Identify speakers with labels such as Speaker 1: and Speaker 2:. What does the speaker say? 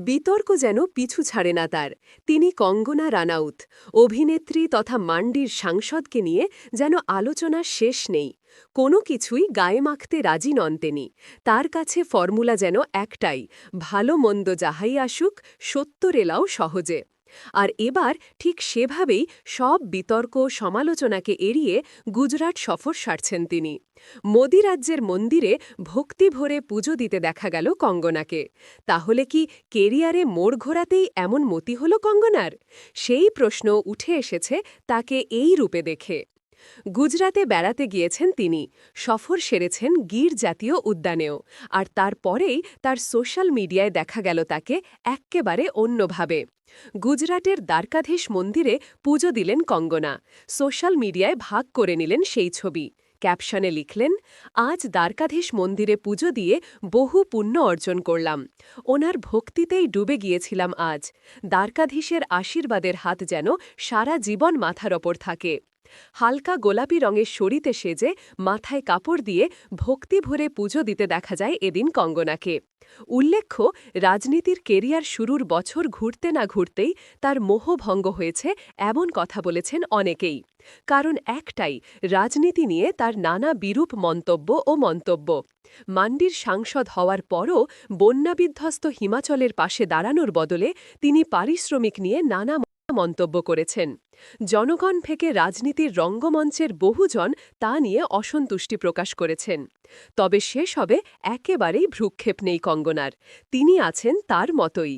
Speaker 1: বিতর্ক যেন পিছু ছাড়ে না তার। তিনি কঙ্গনা রানাউত, অভিনেত্রী তথা মান্ডির সাংসদকে নিয়ে যেন আলোচনার শেষ নেই। কোনো কিছুই গায়ে মাখতে রাজি নন তিনি। তার কাছে ফর্মুলা যেন একটাই, ভালো মন্দ যাহাই আসুক, সত্য রেলাও সহজে। আর এবার ঠিক সেভাবেই সব বিতর্ক সমালোচনাকে এড়িয়ে গুজরাট সফর সারছেন তিনি। মোদি রাজ্যের মন্দিরে ভক্তি ভরে পুজো দিতে দেখা গেল কঙ্গনাকে। তাহলে কি কেরিয়ারে মোড় ঘোরাতেই এমন মতি হল কঙ্গনার? সেই প্রশ্ন উঠে এসেছে তাকে এই রূপে দেখে। গুজরাতে বেড়াতে গিয়েছেন তিনি, সফর সেরেছেন গির জাতীয় উদ্যানেও। আর তারপরেই তার সোশ্যাল মিডিয়ায় দেখা গেল তাকে এক্কেবারে অন্যভাবে। গুজরাটের দ্বারকাধীশ মন্দিরে পুজো দিলেন কঙ্গনা। সোশ্যাল মিডিয়ায় ভাগ করে নিলেন সেই ছবি। ক্যাপশনে লিখলেন, আজ দ্বারকাধীশ মন্দিরে পুজো দিয়ে বহু পুণ্য অর্জন করলাম। ওনার ভক্তিতেই ডুবে গিয়েছিলাম আজ। দ্বারকাধীশের আশীর্বাদের হাত যেন সারা জীবন মাথার ওপর থাকে। হালকা গোলাপি রঙের শরীতে সেজে মাথায় কাপড় দিয়ে ভক্তি ভরে পুজো দিতে দেখা যায় এদিন কঙ্গনাকে। উল্লেখ্য, রাজনীতির কেরিয়ার শুরুর বছর ঘুরতে না ঘুরতেই তার মোহভঙ্গ হয়েছে এমন কথা বলেছেন অনেকেই। কারণ একটাই, রাজনীতি নিয়ে তার নানা বিরূপ মন্তব্য। মান্ডির সাংসদ হওয়ার পরও বন্যাবিধ্বস্ত হিমাচলের পাশে দাঁড়ানোর বদলে তিনি পারিশ্রমিক নিয়ে নানা মন্তব্য করেছেন। জনগণ থেকে রাজনীতির রঙ্গমঞ্চের বহুজন তা নিয়ে অসন্তুষ্টি প্রকাশ করেছেন। তবে সেসবে একেবারেই ভ্রুক্ষেপ নেই কঙ্গনার। তিনি আছেন তার মতোই।